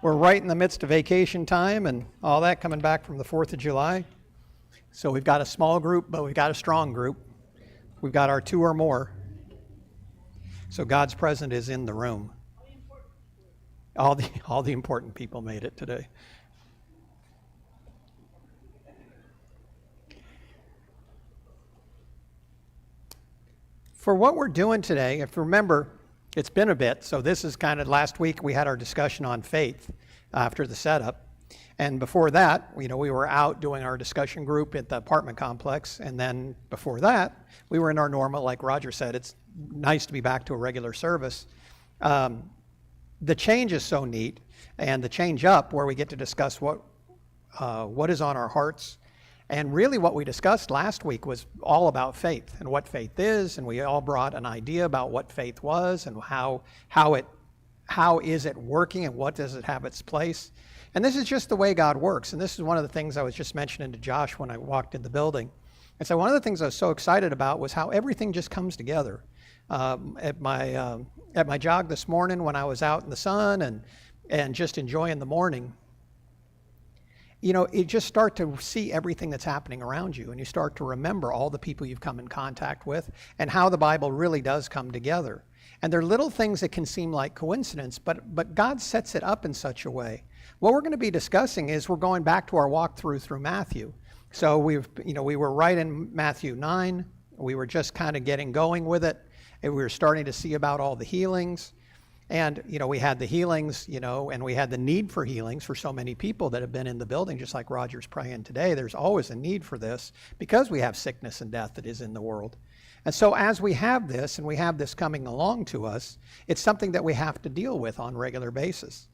We're right in the midst of vacation time and all that, coming back from the 4th of July. So we've got a small group, but we've got a strong group. We've got our 2 or more. So God's presence is in the room. All the important people made it today. For what we're doing today, if you remember, it's been a bit, so this is kind of, last week we had our discussion on faith after the setup. And before that, we were out doing our discussion group at the apartment complex. And then before that, we were in our normal, like Roger said, it's nice to be back to a regular service. The change is so neat, and the change up where we get to discuss what is on our hearts. And really what we discussed last week was all about faith and what faith is, and we all brought an idea about what faith was and how is it working and what does it have its place. And this is just the way God works. And this is one of the things I was just mentioning to Josh when I walked in the building. And so one of the things I was so excited about was how everything just comes together. At my jog this morning when I was out in the sun and just enjoying the morning, you just start to see everything that's happening around you, and you start to remember all the people you've come in contact with and how the Bible really does come together. And they're little things that can seem like coincidence, but God sets it up in such a way. What we're going to be discussing is we're going back to our walkthrough through Matthew. So we were right in Matthew 9. We were just kind of getting going with it, and we were starting to see about all the healings. And, we had the healings, and we had the need for healings for so many people that have been in the building, just like Roger's praying today. There's always a need for this because we have sickness and death that is in the world. And so as we have this, and we have this coming along to us, it's something that we have to deal with on a regular basis.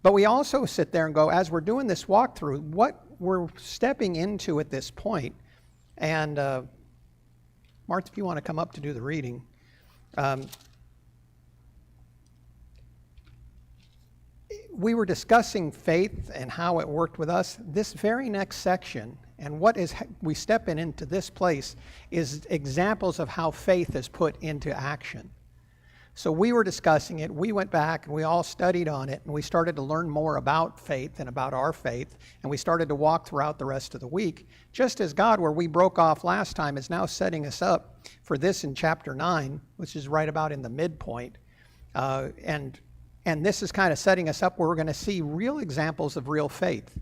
But we also sit there and go, as we're doing this walkthrough, what we're stepping into at this point, and Martha, if you want to come up to do the reading. We were discussing faith and how it worked with us. This very next section, and we step into this place, is examples of how faith is put into action. So we were discussing it, we went back and we all studied on it, and we started to learn more about faith and about our faith, and we started to walk throughout the rest of the week, just as God, where we broke off last time, is now setting us up for this in chapter 9, which is right about in the midpoint. And this is kind of setting us up where we're going to see real examples of real faith.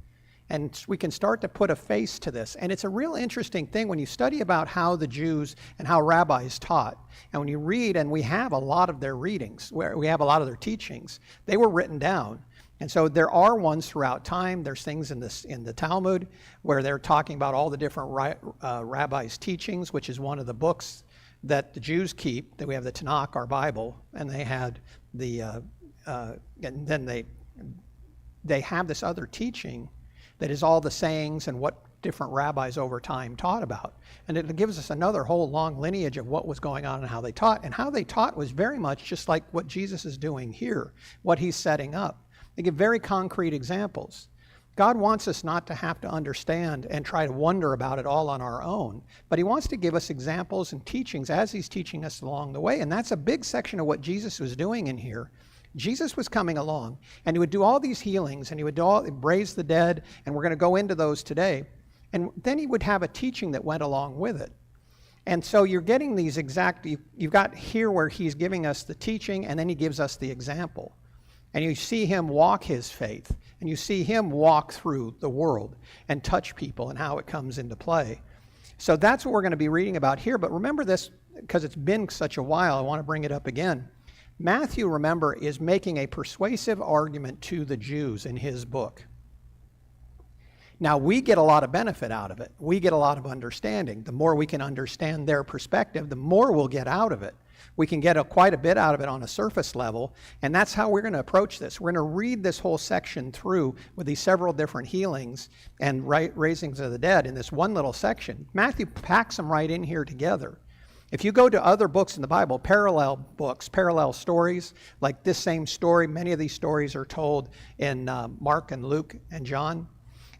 And we can start to put a face to this. And it's a real interesting thing when you study about how the Jews and how rabbis taught. And when you read, and we have a lot of their readings, where we have a lot of their teachings, they were written down. And so there are ones throughout time. There's things in the Talmud where they're talking about all the different rabbis' teachings, which is one of the books that the Jews keep. That we have the Tanakh, our Bible, and they had and then they have this other teaching that is all the sayings and what different rabbis over time taught about. And it gives us another whole long lineage of what was going on and how they taught. And how they taught was very much just like what Jesus is doing here, what he's setting up. They give very concrete examples. God wants us not to have to understand and try to wonder about it all on our own, but he wants to give us examples and teachings as he's teaching us along the way. And that's a big section of what Jesus was doing in here. Jesus was coming along, and he would do all these healings, and he would raise the dead, and we're going to go into those today. And then he would have a teaching that went along with it. And so you're getting these you've got here where he's giving us the teaching, and then he gives us the example. And you see him walk his faith, and you see him walk through the world and touch people and how it comes into play. So that's what we're going to be reading about here. But remember this, because it's been such a while, I want to bring it up again. Matthew, remember, is making a persuasive argument to the Jews in his book. Now, we get a lot of benefit out of it. We get a lot of understanding. The more we can understand their perspective, the more we'll get out of it. We can get quite a bit out of it on a surface level, and that's how we're going to approach this. We're going to read this whole section through with these several different healings and raisings of the dead in this one little section. Matthew packs them right in here together. If you go to other books in the Bible, parallel books, parallel stories, like this same story, many of these stories are told in Mark and Luke and John.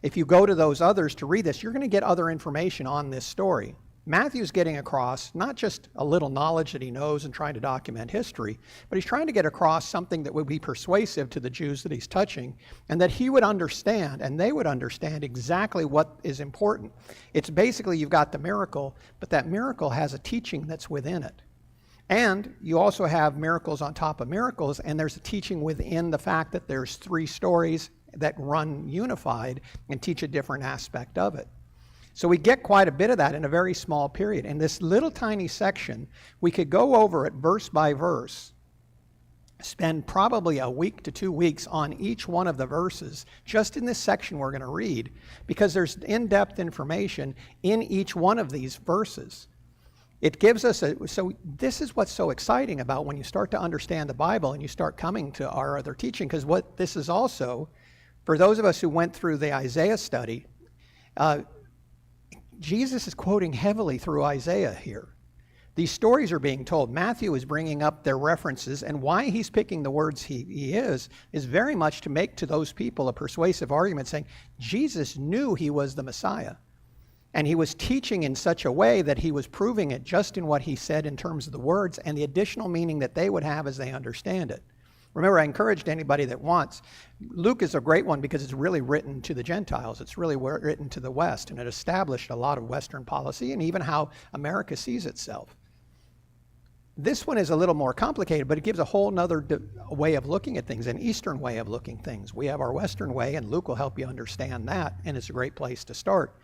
If you go to those others to read this, you're going to get other information on this story. Matthew's getting across not just a little knowledge that he knows and trying to document history, but he's trying to get across something that would be persuasive to the Jews that he's touching, and that he would understand and they would understand exactly what is important. It's basically you've got the miracle, but that miracle has a teaching that's within it. And you also have miracles on top of miracles, and there's a teaching within the fact that there's 3 stories that run unified and teach a different aspect of it. So we get quite a bit of that in a very small period. In this little tiny section, we could go over it verse by verse, spend probably a week to 2 weeks on each one of the verses, just in this section we're going to read, because there's in-depth information in each one of these verses. It gives us so this is what's so exciting about when you start to understand the Bible and you start coming to our other teaching, because what this is also, for those of us who went through the Isaiah study, Jesus is quoting heavily through Isaiah here. These stories are being told. Matthew is bringing up their references, and why he's picking the words he is very much to make to those people a persuasive argument saying Jesus knew he was the Messiah. And he was teaching in such a way that he was proving it just in what he said in terms of the words and the additional meaning that they would have as they understand it. Remember, I encouraged anybody that wants. Luke is a great one because it's really written to the Gentiles. It's really written to the West, and it established a lot of Western policy and even how America sees itself. This one is a little more complicated, but it gives a whole nother way of looking at things, an Eastern way of looking at things. We have our Western way, and Luke will help you understand that, and it's a great place to start.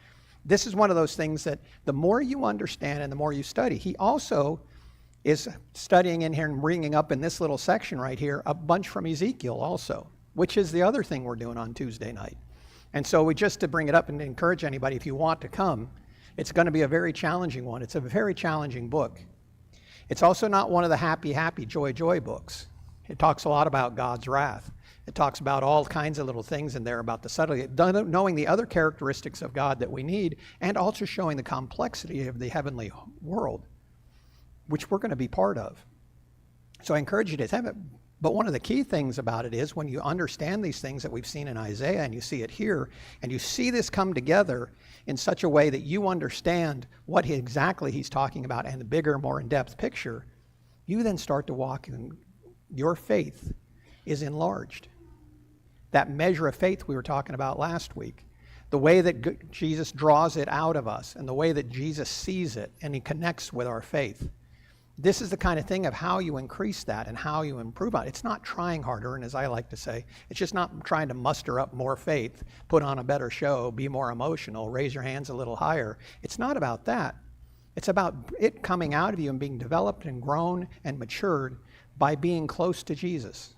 This is one of those things that the more you understand and the more you study. He also is studying in here and bringing up in this little section right here a bunch from Ezekiel also, which is the other thing we're doing on Tuesday night. And so just to bring it up and to encourage anybody, if you want to come, it's going to be a very challenging one. It's a very challenging book. It's also not one of the happy, joy books. It talks a lot about God's wrath. It talks about all kinds of little things in there about the subtlety, knowing the other characteristics of God that we need, and also showing the complexity of the heavenly world, which we're going to be part of. So I encourage you to have it. But one of the key things about it is when you understand these things that we've seen in Isaiah and you see it here, and you see this come together in such a way that you understand what exactly he's talking about and the bigger, more in-depth picture, you then start to walk in your faith is enlarged. That measure of faith we were talking about last week, the way that Jesus draws it out of us and the way that Jesus sees it and he connects with our faith. This is the kind of thing of how you increase that and how you improve on it. It's not trying harder, and as I like to say, it's just not trying to muster up more faith, put on a better show, be more emotional, raise your hands a little higher. It's not about that. It's about it coming out of you and being developed and grown and matured by being close to Jesus.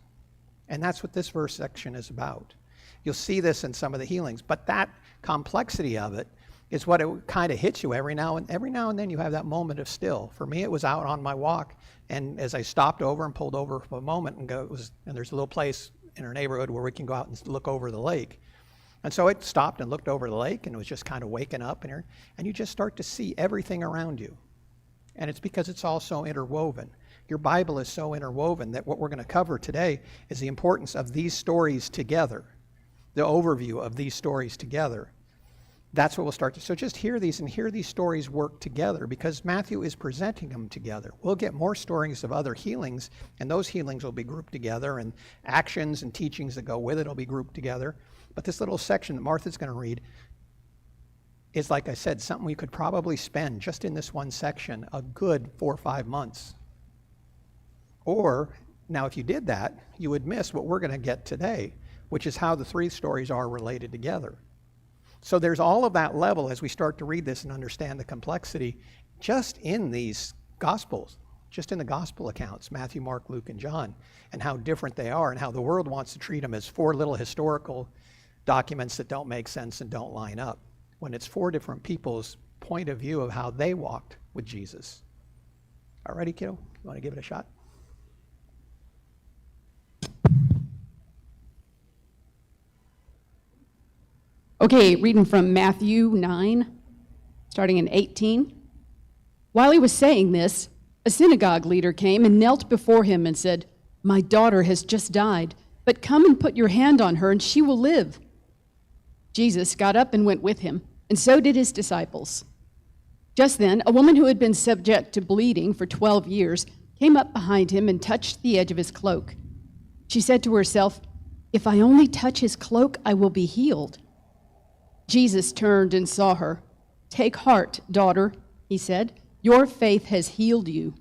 And that's what this verse section is about. You'll see this in some of the healings, but that complexity of it is what it kind of hits you every now and then you have that moment of still. For me, it was out on my walk, and as I stopped over and pulled over for a moment and there's a little place in our neighborhood where we can go out and look over the lake. And so it stopped and looked over the lake, and it was just kind of waking up in here, and you just start to see everything around you. And it's because it's all so interwoven. Your Bible is so interwoven that what we're going to cover today is the importance of these stories together, the overview of these stories together. That's what we'll start to. So just hear these and hear these stories work together because Matthew is presenting them together. We'll get more stories of other healings, and those healings will be grouped together, and actions and teachings that go with it will be grouped together. But this little section that Martha's going to read is, like I said, something we could probably spend just in this one section a good 4 or 5 months. Or, now if you did that, you would miss what we're going to get today, which is how the 3 stories are related together. So there's all of that level as we start to read this and understand the complexity just in these Gospels, just in the Gospel accounts, Matthew, Mark, Luke, and John, and how different they are and how the world wants to treat them as 4 little historical documents that don't make sense and don't line up, when it's 4 different people's point of view of how they walked with Jesus. All righty, kiddo? You want to give it a shot? Okay, reading from Matthew 9, starting in 18. While he was saying this, a synagogue leader came and knelt before him and said, "My daughter has just died, but come and put your hand on her and she will live." Jesus got up and went with him, and so did his disciples. Just then, a woman who had been subject to bleeding for 12 years came up behind him and touched the edge of his cloak. She said to herself, "If I only touch his cloak, I will be healed." Jesus turned and saw her. "Take heart, daughter," he said. "Your faith has healed you."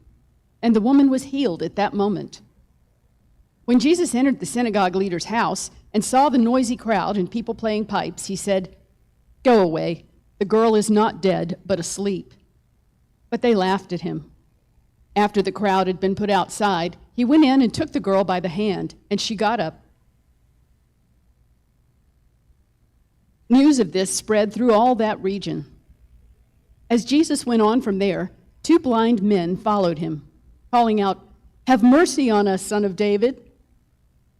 And the woman was healed at that moment. When Jesus entered the synagogue leader's house and saw the noisy crowd and people playing pipes, he said, "Go away. The girl is not dead, but asleep." But they laughed at him. After the crowd had been put outside, he went in and took the girl by the hand, and she got up. News of this spread through all that region. As Jesus went on from there, 2 blind men followed him, calling out, "Have mercy on us, Son of David."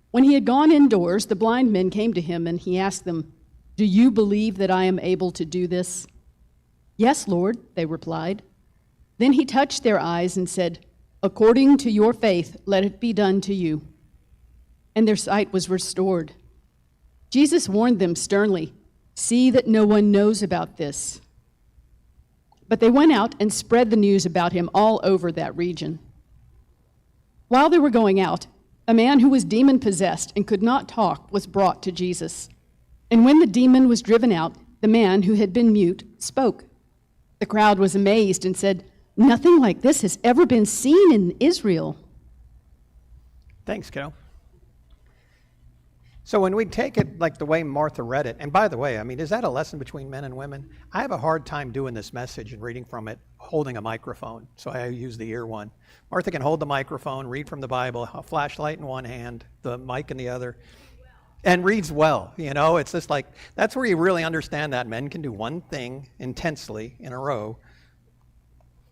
When he had gone indoors, the blind men came to him, and he asked them, "Do you believe that I am able to do this?" "Yes, Lord," they replied. Then he touched their eyes and said, "According to your faith, let it be done to you." And their sight was restored. Jesus warned them sternly, "See that no one knows about this." But they went out and spread the news about him all over that region. While they were going out, a man who was demon-possessed and could not talk was brought to Jesus. And when the demon was driven out, the man who had been mute spoke. The crowd was amazed and said, "Nothing like this has ever been seen in Israel." Thanks, Kiddo. So when we take it like the way Martha read it, and by the way, I mean, is that a lesson between men and women? I have a hard time doing this message and reading from it, holding a microphone, so I use the ear one. Martha can hold the microphone, read from the Bible, a flashlight in one hand, the mic in the other, and reads well. You know, it's just like, that's where you really understand that men can do one thing intensely in a row.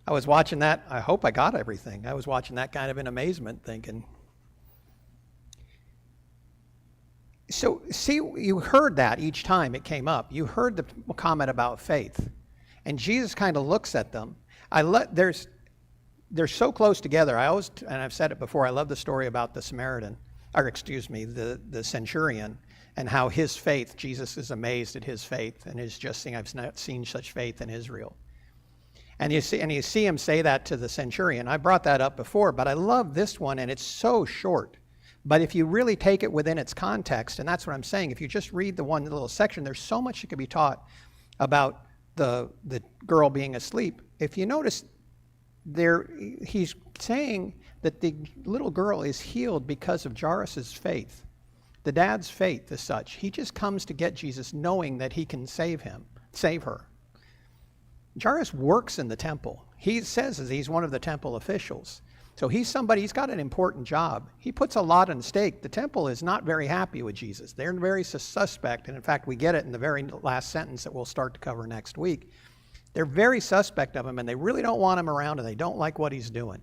I was watching that, I hope I got everything. I was watching that kind of in amazement, thinking. So, see, you heard that each time it came up. You heard the comment about faith. And Jesus kind of looks at them. They're so close together. I always, and I've said it before, I love the story about the Samaritan, or excuse me, the centurion, and how his faith, Jesus is amazed at his faith, and is just saying, "I've not seen such faith in Israel." And you see him say that to the centurion. I brought that up before, but I love this one, and it's so short. But if you really take it within its context, and that's what I'm saying, if you just read the one little section, there's so much that could be taught about the girl being asleep. If you notice, he's saying that the little girl is healed because of Jairus' faith. The dad's faith is such. He just comes to get Jesus knowing that he can save her. Jairus works in the temple. He says he's one of the temple officials. So he's got an important job. He puts a lot on stake. The temple is not very happy with Jesus. They're very suspect, and in fact, we get it in the very last sentence that we'll start to cover next week. They're very suspect of him, and they really don't want him around, and they don't like what he's doing.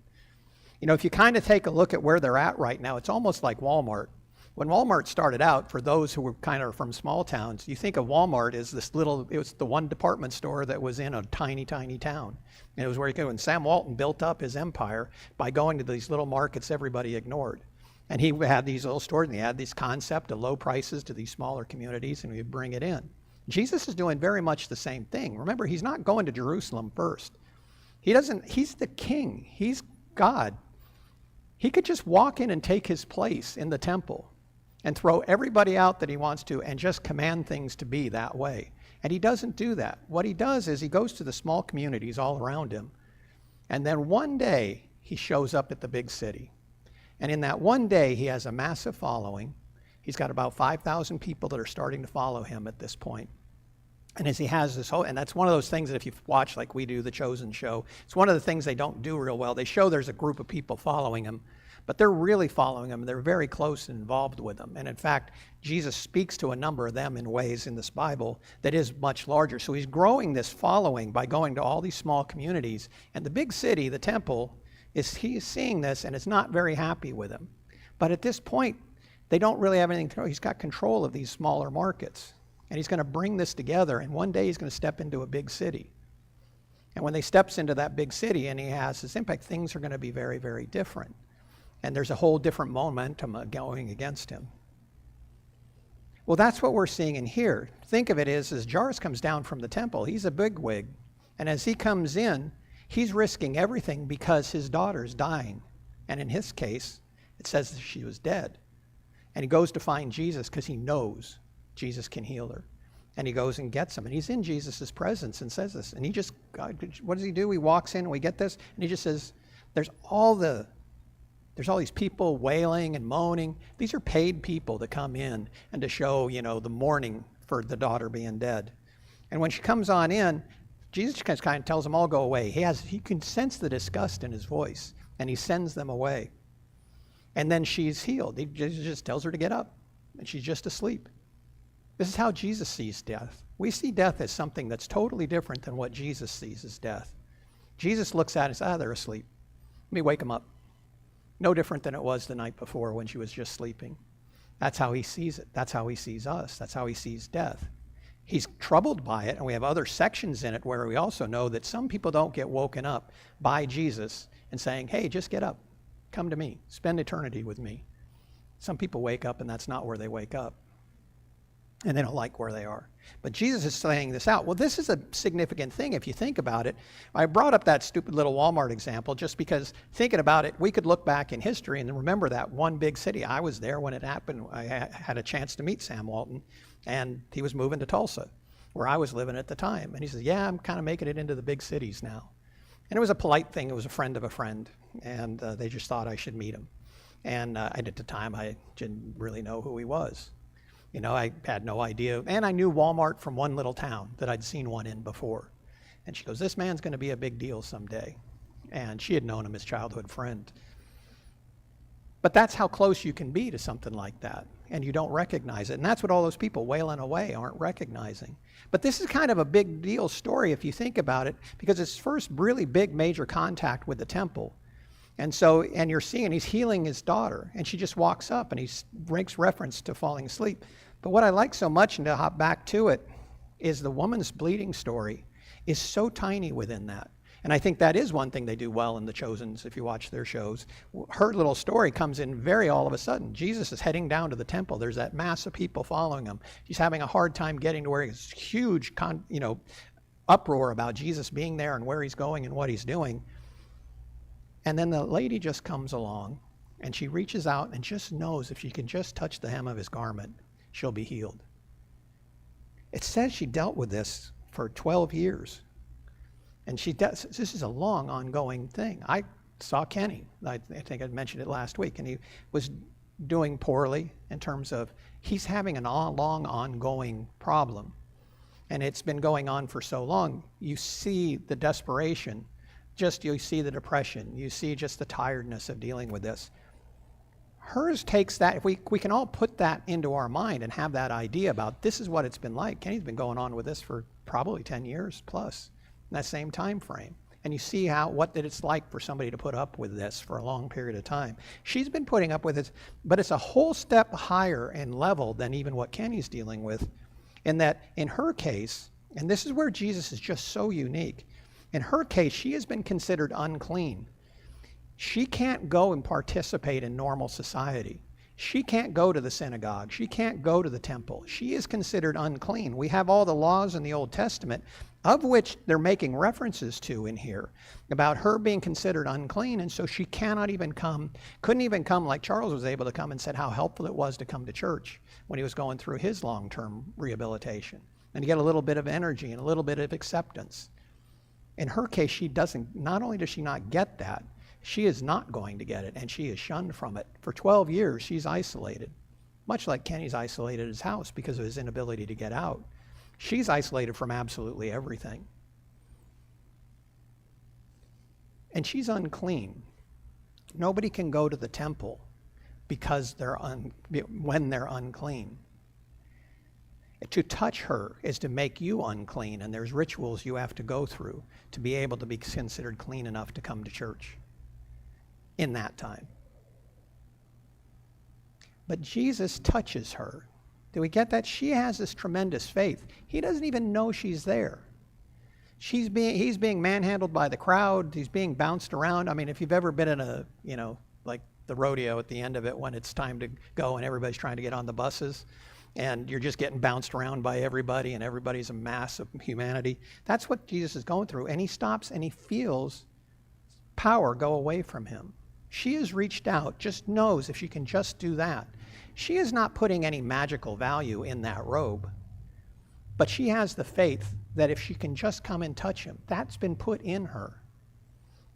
You know, if you kind of take a look at where they're at right now, it's almost like Walmart. When Walmart started out, for those who were kind of from small towns, you think of Walmart as it was the one department store that was in a tiny, tiny town. And it was where you go. And Sam Walton built up his empire by going to these little markets everybody ignored. And he had these little stores, and he had this concept of low prices to these smaller communities, and he'd bring it in. Jesus is doing very much the same thing. Remember, he's not going to Jerusalem first. He's the king. He's God. He could just walk in and take his place in the temple and throw everybody out that he wants to and just command things to be that way. And he doesn't do that. What he does is he goes to the small communities all around him, and then one day he shows up at the big city. And in that one day, he has a massive following. He's got about 5,000 people that are starting to follow him at this point. And as he has this whole, and that's one of those things that if you watch like we do, The Chosen show, it's one of the things they don't do real well. They show there's a group of people following him, but they're really following him. They're very close and involved with him. And in fact, Jesus speaks to a number of them in ways in this Bible that is much larger. So he's growing this following by going to all these small communities. And the big city, the temple, he's seeing this and is not very happy with him. But at this point, they don't really have anything to know. He's got control of these smaller markets. And he's going to bring this together. And one day he's going to step into a big city. And when he steps into that big city and he has his impact, things are going to be very, very different. And there's a whole different momentum going against him. Well, that's what we're seeing in here. Think of it as Jairus comes down from the temple. He's a bigwig. And as he comes in, he's risking everything because his daughter's dying. And in his case, it says that she was dead. And he goes to find Jesus because he knows Jesus can heal her. And he goes and gets him. And he's in Jesus' presence and says this. And he just, what does he do? He walks in and we get this. And he just says, there's all these people wailing and moaning. These are paid people to come in and to show, the mourning for the daughter being dead. And when she comes on in, Jesus just kind of tells them all go away. He can sense the disgust in his voice, and he sends them away. And then she's healed. He just tells her to get up, and she's just asleep. This is how Jesus sees death. We see death as something that's totally different than what Jesus sees as death. Jesus looks at it and says, they're asleep. Let me wake them up. No different than it was the night before when she was just sleeping. That's how he sees it. That's how he sees us. That's how he sees death. He's troubled by it, and we have other sections in it where we also know that some people don't get woken up by Jesus and saying, hey, just get up. Come to me. Spend eternity with me. Some people wake up, and that's not where they wake up. And they don't like where they are. But Jesus is saying this out. Well, this is a significant thing if you think about it. I brought up that stupid little Walmart example just because thinking about it, we could look back in history and remember that one big city. I was there when it happened. I had a chance to meet Sam Walton, and he was moving to Tulsa, where I was living at the time. And he says, yeah, I'm kind of making it into the big cities now. And it was a polite thing. It was a friend of a friend, and they just thought I should meet him. And at the time, I didn't really know who he was. I had no idea. And I knew Walmart from one little town that I'd seen one in before. And she goes, this man's going to be a big deal someday. And she had known him as childhood friend. But that's how close you can be to something like that. And you don't recognize it. And that's what all those people wailing away aren't recognizing. But this is kind of a big deal story if you think about it, because it's first really big major contact with the temple. And you're seeing he's healing his daughter, and she just walks up, and he makes reference to falling asleep. But what I like so much, and to hop back to it, is the woman's bleeding story is so tiny within that. And I think that is one thing they do well in The Chosens, if you watch their shows. Her little story comes in very all of a sudden. Jesus is heading down to the temple. There's that mass of people following him. She's having a hard time getting to where he's huge uproar about Jesus being there and where he's going and what he's doing. And then the lady just comes along, and she reaches out and just knows if she can just touch the hem of his garment, she'll be healed. It says she dealt with this for 12 years. And this is a long, ongoing thing. I saw Kenny. I think I mentioned it last week, and he was doing poorly in terms of he's having a long, ongoing problem. And it's been going on for so long. You see the desperation. You see the depression. You see just the tiredness of dealing with this. Hers takes that. If we can all put that into our mind and have that idea about this is what it's been like. Kenny's been going on with this for probably 10 years plus in that same time frame. And you see what it's like for somebody to put up with this for a long period of time. She's been putting up with it, but it's a whole step higher in level than even what Kenny's dealing with. In that, in her case, and this is where Jesus is just so unique, in her case, she has been considered unclean. She can't go and participate in normal society. She can't go to the synagogue. She can't go to the temple. She is considered unclean. We have all the laws in the Old Testament, of which they're making references to in here, about her being considered unclean, and so she couldn't even come like Charles was able to come and said how helpful it was to come to church when he was going through his long-term rehabilitation, and to get a little bit of energy and a little bit of acceptance. In her case, not only does she not get that, she is not going to get it, and she is shunned from it. For 12 years, she's isolated, much like Kenny's isolated his house because of his inability to get out. She's isolated from absolutely everything. And she's unclean. Nobody can go to the temple because when they're unclean. To touch her is to make you unclean, and there's rituals you have to go through to be able to be considered clean enough to come to church in that time. But Jesus touches her. Do we get that? She has this tremendous faith. He doesn't even know she's there. He's being manhandled by the crowd. He's being bounced around. I mean, if you've ever been in like the rodeo at the end of it when it's time to go and everybody's trying to get on the buses, and you're just getting bounced around by everybody, and everybody's a mass of humanity. That's what Jesus is going through. And he stops and he feels power go away from him. She has reached out, just knows if she can just do that. She is not putting any magical value in that robe, but she has the faith that if she can just come and touch him, that's been put in her.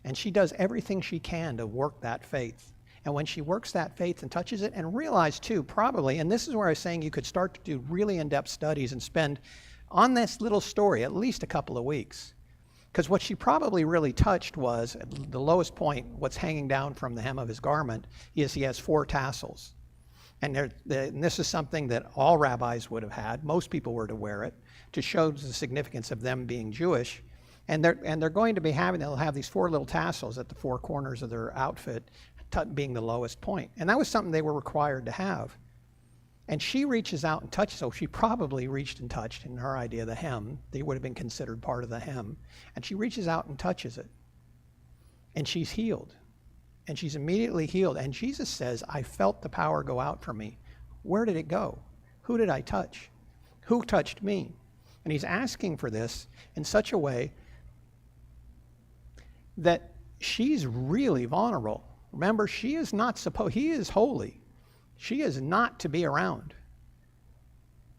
And she does everything she can to work that faith. And when she works that faith and touches it, and realize too, probably, and this is where I was saying you could start to do really in-depth studies and spend on this little story at least a couple of weeks. Because what she probably really touched was, at the lowest point, what's hanging down from the hem of his garment is he has 4 tassels. And this is something that all rabbis would have had. Most people were to wear it to show the significance of them being Jewish. And they're going to be they'll have these 4 little tassels at the 4 corners of their outfit, being the lowest point. And that was something they were required to have. And she reaches out and touches, so she probably reached and touched, in her idea, the hem. They would have been considered part of the hem. And she reaches out and touches it. And she's healed. And she's immediately healed. And Jesus says, I felt the power go out from me. Where did it go? Who did I touch? Who touched me? And he's asking for this in such a way that she's really vulnerable. Remember, he is holy. She is not to be around.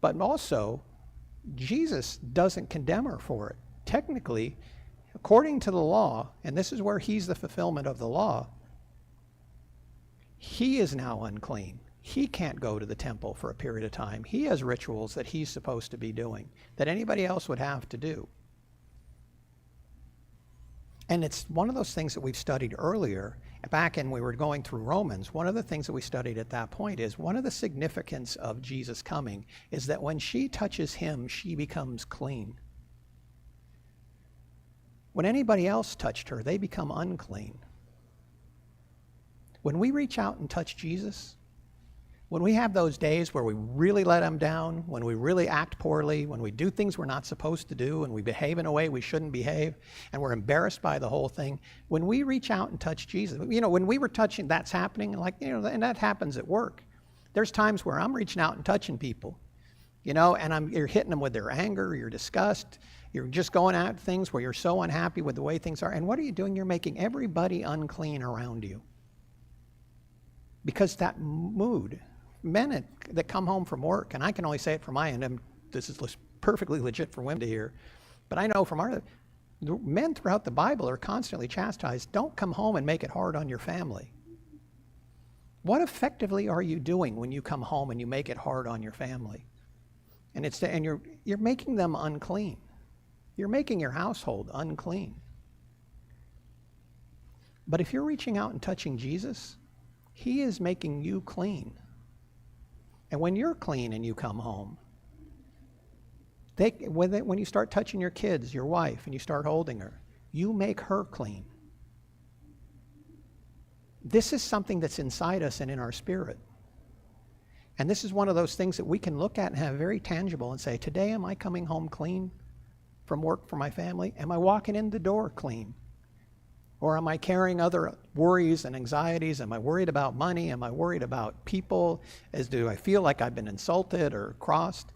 But also, Jesus doesn't condemn her for it. Technically, according to the law, and this is where he's the fulfillment of the law, he is now unclean. He can't go to the temple for a period of time. He has rituals that he's supposed to be doing that anybody else would have to do. And it's one of those things that we've studied earlier, back when we were going through Romans. One of the things that we studied at that point is one of the significance of Jesus coming is that when she touches him, she becomes clean. When anybody else touched her, they become unclean. When we reach out and touch Jesus, when we have those days where we really let him down, when we really act poorly, when we do things we're not supposed to do, and we behave in a way we shouldn't behave, and we're embarrassed by the whole thing, when we reach out and touch Jesus, when we were touching, that's happening, and that happens at work. There's times where I'm reaching out and touching people, and you're hitting them with their anger, your disgust, you're just going at things where you're so unhappy with the way things are, and what are you doing? You're making everybody unclean around you. Because that mood, men that come home from work, and I can only say it from my end, and this is perfectly legit for women to hear, but I know from the men throughout the Bible are constantly chastised. Don't come home and make it hard on your family. What effectively are you doing when you come home and you make it hard on your family? And you're making them unclean. You're making your household unclean. But if you're reaching out and touching Jesus, he is making you clean. And when you're clean and you come home, when you start touching your kids, your wife, and you start holding her, you make her clean. This is something that's inside us and in our spirit. And this is one of those things that we can look at and have very tangible and say, today am I coming home clean from work for my family? Am I walking in the door clean? Or am I carrying other worries and anxieties? Am I worried about money? Am I worried about people? Do I feel like I've been insulted or crossed?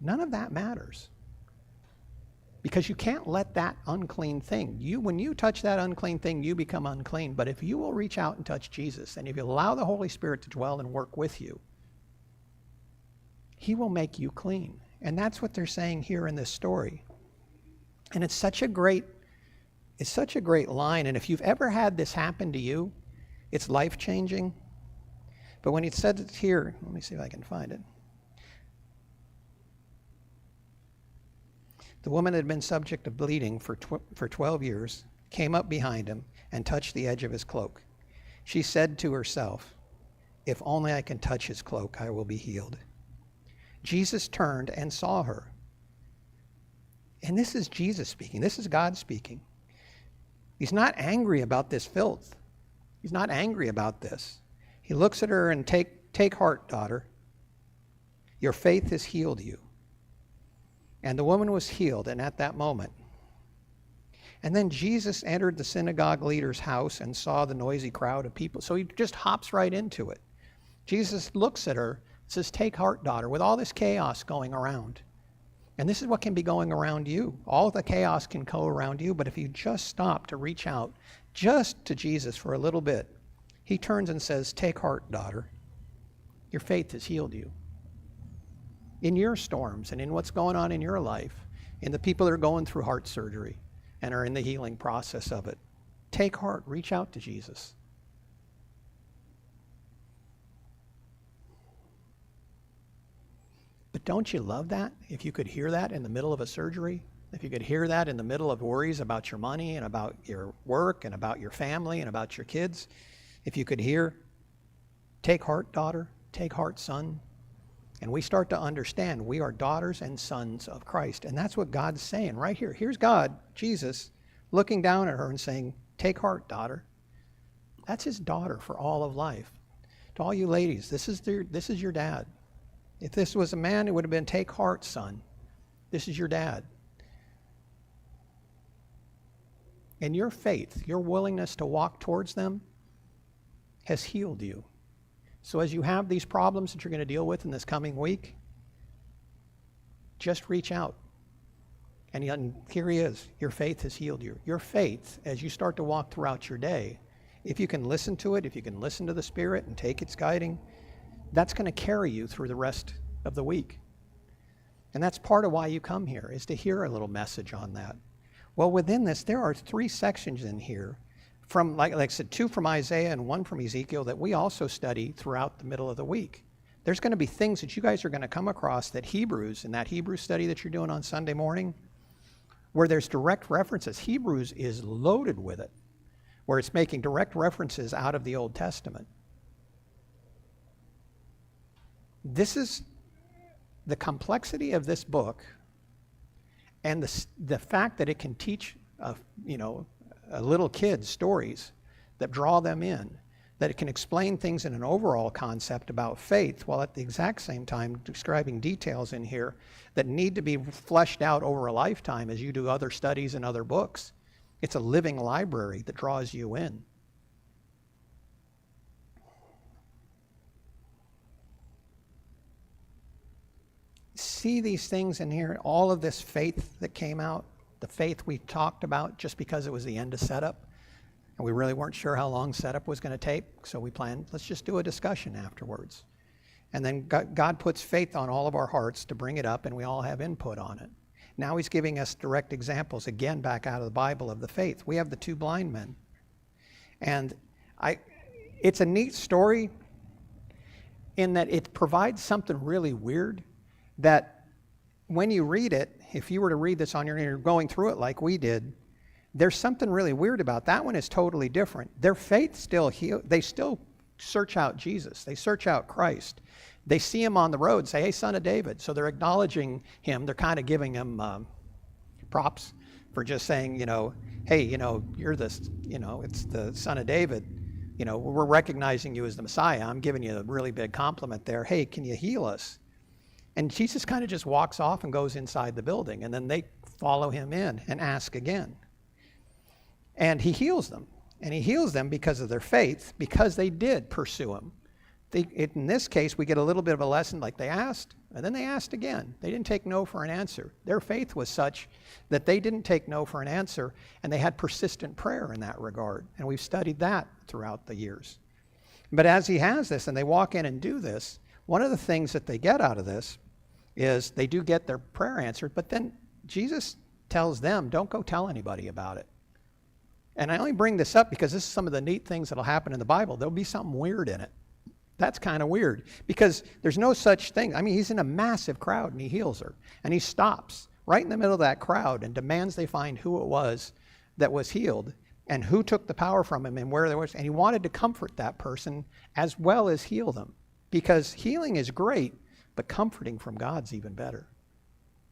None of that matters. Because you can't let that unclean thing, when you touch that unclean thing, you become unclean. But if you will reach out and touch Jesus, and if you allow the Holy Spirit to dwell and work with you, he will make you clean. And that's what they're saying here in this story. And it's such a great line, and if you've ever had this happen to you, it's life-changing. But when it said it here, let me see if I can find it. The woman had been subject to bleeding for 12 years, came up behind him, and touched the edge of his cloak. She said to herself, if only I can touch his cloak, I will be healed. Jesus turned and saw her. And this is Jesus speaking. This is God speaking. He's not angry about this filth. He's not angry about this. He looks at her and take heart, daughter. Your faith has healed you. And the woman was healed, and at that moment. And then Jesus entered the synagogue leader's house and saw the noisy crowd of people. So he just hops right into it. Jesus looks at her, It says, take heart, daughter, with all this chaos going around. And this is what can be going around you. All the chaos can go around you, but if you just stop to reach out just to Jesus for a little bit, he turns and says, take heart, daughter. Your faith has healed you. In your storms and in what's going on in your life, in the people that are going through heart surgery and are in the healing process of it, take heart, reach out to Jesus. But don't you love that? If you could hear that in the middle of a surgery, if you could hear that in the middle of worries about your money and about your work and about your family and about your kids, if you could hear, take heart, daughter, take heart, son, and we start to understand we are daughters and sons of Christ. And that's what God's saying right here. Here's God, Jesus, looking down at her and saying, take heart, daughter. That's his daughter for all of life. To all you ladies, this is your dad. If this was a man, it would have been, take heart, son. This is your dad. And your faith, your willingness to walk towards them has healed you. So as you have these problems that you're going to deal with in this coming week, just reach out. And here he is. Your faith has healed you. Your faith, as you start to walk throughout your day, if you can listen to it, if you can listen to the Spirit and take its guiding, that's going to carry you through the rest of the week. And that's part of why you come here, is to hear a little message on that. Well, within this, there are 3 sections in here, from, like I said, 2 from Isaiah and 1 from Ezekiel that we also study throughout the middle of the week. There's going to be things that you guys are going to come across that Hebrews, in that Hebrew study that you're doing on Sunday morning, where there's direct references. Hebrews is loaded with it, where it's making direct references out of the Old Testament. This is the complexity of this book, and the fact that it can teach a little kid stories that draw them in, that it can explain things in an overall concept about faith, while at the exact same time describing details in here that need to be fleshed out over a lifetime as you do other studies and other books. It's a living library that draws you in. See these things in here, all of this faith that came out, the faith we talked about just because it was the end of setup, and we really weren't sure how long setup was going to take, so we planned, let's just do a discussion afterwards. And then God puts faith on all of our hearts to bring it up, and we all have input on it. Now he's giving us direct examples, again, back out of the Bible of the faith. We have the 2 blind men. And it's a neat story in that it provides something really weird that when you read it, if you were to read this on your own, you're going through it like we did, there's something really weird about that one. Is totally different. Their faith still heal. They still search out Jesus. They search out Christ. They see him on the road, say, hey, son of David. So they're acknowledging him. They're kind of giving him props for just saying, hey, you're this, it's the son of David. We're recognizing you as the Messiah. I'm giving you a really big compliment there. Hey, can you heal us? And Jesus kind of just walks off and goes inside the building. And then they follow him in and ask again. And he heals them. And he heals them because of their faith, because they did pursue him. In this case, we get a little bit of a lesson, like they asked, and then they asked again. They didn't take no for an answer. Their faith was such that they didn't take no for an answer, and they had persistent prayer in that regard. And we've studied that throughout the years. But as he has this, and they walk in and do this, one of the things that they get out of this is they do get their prayer answered, but then Jesus tells them, don't go tell anybody about it. And I only bring this up because this is some of the neat things that will happen in the Bible. There'll be something weird in it. That's kind of weird because there's no such thing. I mean, he's in a massive crowd and he heals her. And he stops right in the middle of that crowd and demands they find who it was that was healed and who took the power from him and where there was. And he wanted to comfort that person as well as heal them. Because healing is great, but comforting from God's even better.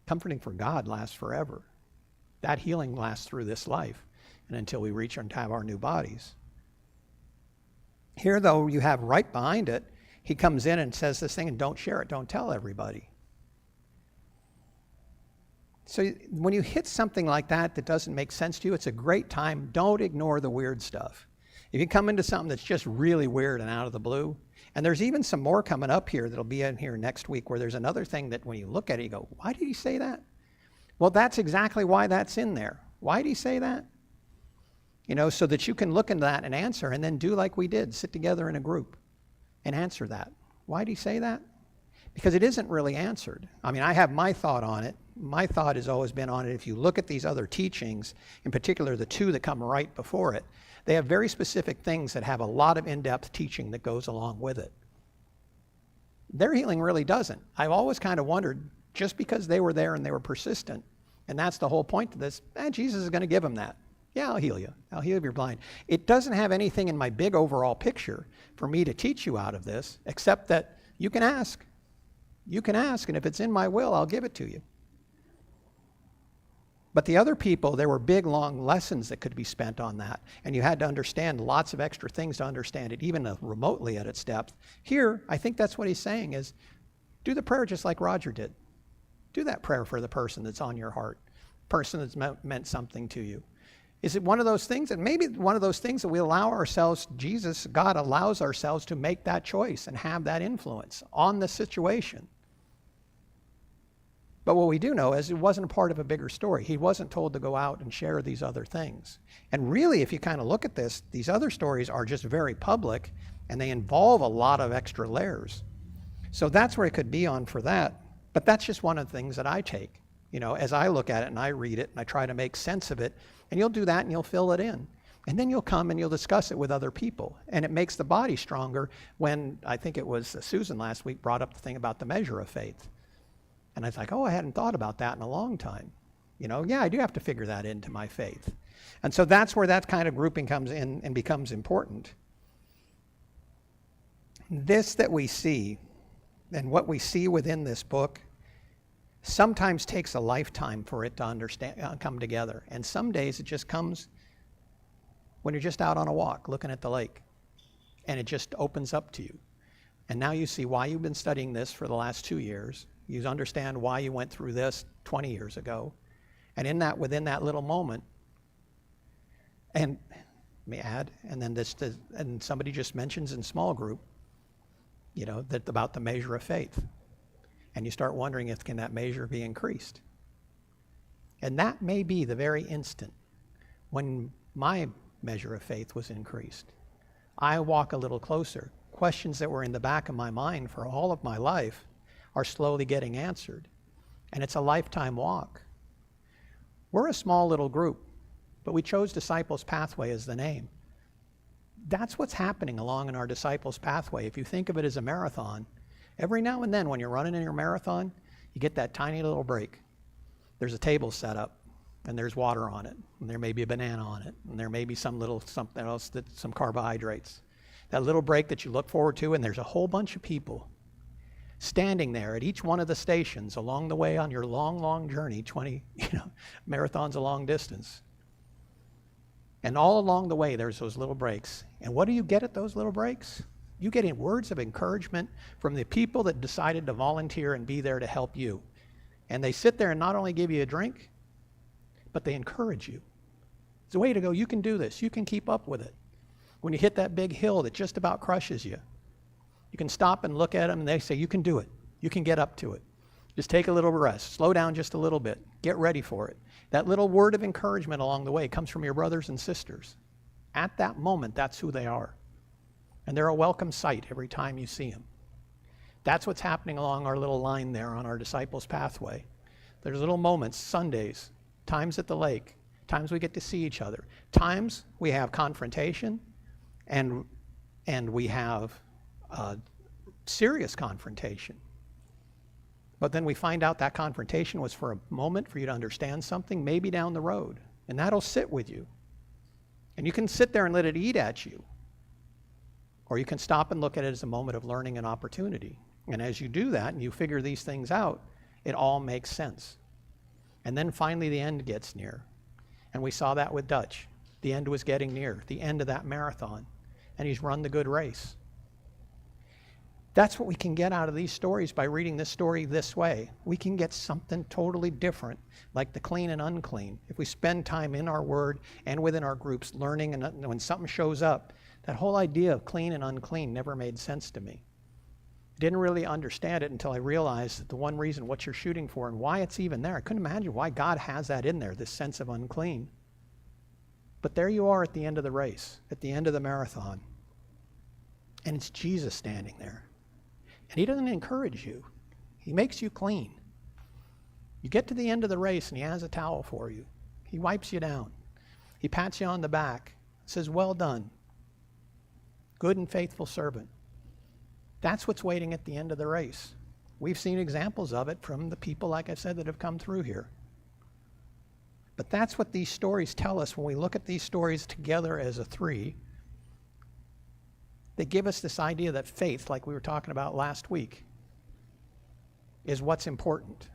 Comforting from God lasts forever. That healing lasts through this life and until we reach and have our new bodies. Here, though, you have right behind it, he comes in and says this thing, and don't share it, don't tell everybody. So when you hit something like that that doesn't make sense to you, it's a great time. Don't ignore the weird stuff. If you come into something that's just really weird and out of the blue, And there's even some more coming up here that'll be in here next week where there's another thing that when you look at it, you go, why did he say that? Well, that's exactly why that's in there. Why did he say that? You know, so that you can look into that and answer and then do like we did, sit together in a group and answer that. Why did he say that? Because it isn't really answered. I mean, I have my thought on it. My thought has always been on it. If you look at these other teachings, in particular the two that come right before it, they have very specific things that have a lot of in-depth teaching that goes along with it. Their healing really doesn't. I've always kind of wondered, just because they were there and they were persistent, and that's the whole point of this, Jesus is going to give them that. Yeah, I'll heal you. I'll heal if you're blind. It doesn't have anything in my big overall picture for me to teach you out of this, except that you can ask. You can ask, and if it's in my will, I'll give it to you. But the other people, there were big, long lessons that could be spent on that, and you had to understand lots of extra things to understand it, even remotely at its depth. Here, I think that's what he's saying is, do the prayer just like Roger did. Do that prayer for the person that's on your heart, person that's meant something to you. Is it one of those things? And maybe one of those things that we allow ourselves, God allows ourselves to make that choice and have that influence on the situation. But what we do know is it wasn't a part of a bigger story. He wasn't told to go out and share these other things. And really, if you kind of look at this, these other stories are just very public, and they involve a lot of extra layers. So that's where it could be on for that. But that's just one of the things that I take, you know, as I look at it and I read it and I try to make sense of it. And you'll do that and you'll fill it in. And then you'll come and you'll discuss it with other people. And it makes the body stronger when, I think it was Susan last week brought up the thing about the measure of faith. And I was like, oh, I hadn't thought about that in a long time. You know, yeah, I do have to figure that into my faith. And so that's where that kind of grouping comes in and becomes important. This that we see, and what we see within this book, sometimes takes a lifetime for it to understand, come together. And some days it just comes when you're just out on a walk looking at the lake, and it just opens up to you. And now you see why you've been studying this for the last 2 years. You understand why you went through this 20 years ago. And within that little moment, and let me add, and then and somebody just mentions in small group, you know, that about the measure of faith. And you start wondering if can that measure be increased. And that may be the very instant when my measure of faith was increased. I walk a little closer. Questions that were in the back of my mind for all of my life are slowly getting answered. And it's a lifetime walk. We're a small little group, but we chose Disciples Pathway as the name. That's what's happening along in our Disciples Pathway. If you think of it as a marathon, every now and then when you're running in your marathon, you get that tiny little break. There's a table set up, and there's water on it, and there may be a banana on it, and there may be something else, some carbohydrates. That little break that you look forward to, and there's a whole bunch of people standing there at each one of the stations along the way on your long, long journey, marathon's a long distance. And all along the way, there's those little breaks. And what do you get at those little breaks? You get words of encouragement from the people that decided to volunteer and be there to help you. And they sit there and not only give you a drink, but they encourage you. It's a way to go, you can do this, you can keep up with it. When you hit that big hill that just about crushes you, you can stop and look at them and they say, you can do it. You can get up to it. Just take a little rest. Slow down just a little bit. Get ready for it. That little word of encouragement along the way comes from your brothers and sisters. At that moment, that's who they are. And they're a welcome sight every time you see them. That's what's happening along our little line there on our Disciples Pathway. There's little moments, Sundays, times at the lake, times we get to see each other, times we have confrontation, and we have serious confrontation. But then we find out that confrontation was for a moment for you to understand something, maybe down the road. And that'll sit with you. And you can sit there and let it eat at you. Or you can stop and look at it as a moment of learning and opportunity. And as you do that and you figure these things out, it all makes sense. And then finally the end gets near. And we saw that with Dutch. The end was getting near, the end of that marathon. And he's run the good race. That's what we can get out of these stories by reading this story this way. We can get something totally different, like the clean and unclean. If we spend time in our word and within our groups learning, and when something shows up, that whole idea of clean and unclean never made sense to me. Didn't really understand it until I realized that the one reason what you're shooting for and why it's even there, I couldn't imagine why God has that in there, this sense of unclean. But there you are at the end of the race, at the end of the marathon. And it's Jesus standing there. And he doesn't encourage you. He makes you clean. You get to the end of the race and he has a towel for you. He wipes you down. He pats you on the back, says, well done, good and faithful servant. That's what's waiting at the end of the race. We've seen examples of it from the people, like I said, that have come through here. But that's what these stories tell us when we look at these stories together as a three. They give us this idea that faith, like we were talking about last week, is what's important.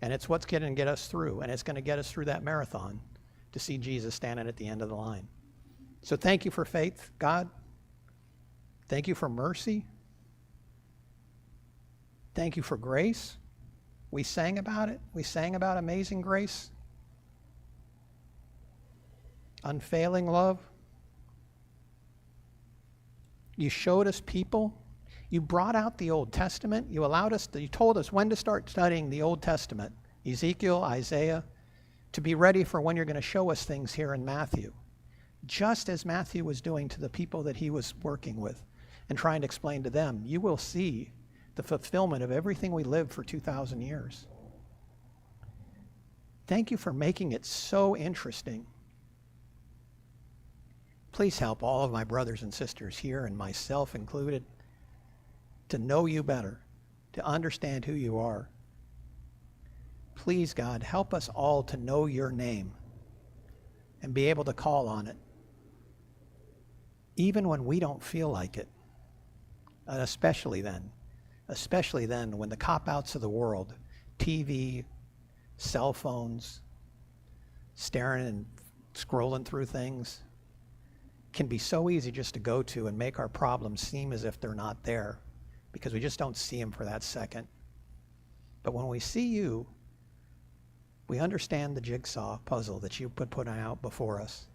And it's what's going to get us through. And it's going to get us through that marathon to see Jesus standing at the end of the line. So thank you for faith, God. Thank you for mercy. Thank you for grace. We sang about it. We sang about amazing grace. Unfailing love. You showed us people. You brought out the Old Testament. You told us when to start studying the Old Testament, Ezekiel, Isaiah, to be ready for when you're going to show us things here in Matthew. Just as Matthew was doing to the people that he was working with and trying to explain to them, you will see the fulfillment of everything we lived for 2,000 years. Thank you for making it so interesting. Please help all of my brothers and sisters here, and myself included, to know you better, to understand who you are. Please, God, help us all to know your name and be able to call on it, even when we don't feel like it, and especially then when the cop-outs of the world, TV, cell phones, staring and scrolling through things, can be so easy just to go to and make our problems seem as if they're not there because we just don't see them for that second. But when we see you, we understand the jigsaw puzzle that you put out before us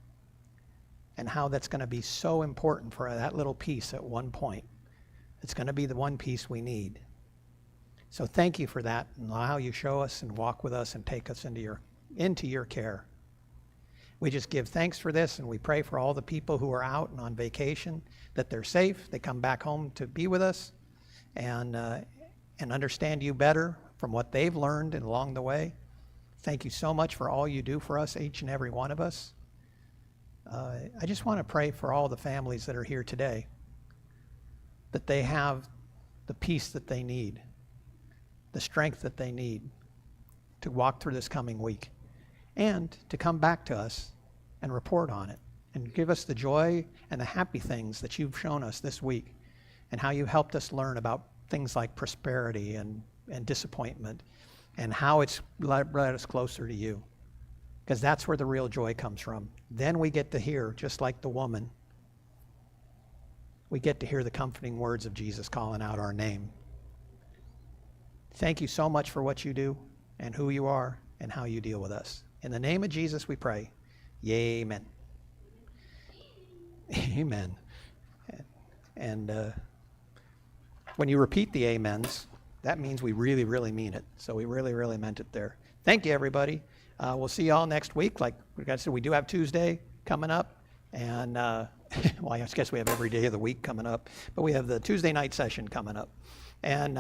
and how that's going to be so important for that little piece at one point. It's going to be the one piece we need. So thank you for that, and how you show us and walk with us and take us into your care. We just give thanks for this, and we pray for all the people who are out and on vacation, that they're safe, they come back home to be with us and understand you better from what they've learned and along the way. Thank you so much for all you do for us, each and every one of us. I just want to pray for all the families that are here today, that they have the peace that they need, the strength that they need to walk through this coming week, and to come back to us and report on it and give us the joy and the happy things that you've shown us this week and how you helped us learn about things like prosperity and disappointment and how it's led us closer to you, because that's where the real joy comes from. Then we get to hear, just like the woman, we get to hear the comforting words of Jesus calling out our name. Thank you so much for what you do and who you are and how you deal with us. In the name of Jesus we pray. Amen. Amen. And when you repeat the amens, that means we really, really mean it. So we really, really meant it there. Thank you, everybody. We'll see you all next week. Like I said, we do have Tuesday coming up. And, well, I guess we have every day of the week coming up. But we have the Tuesday night session coming up. And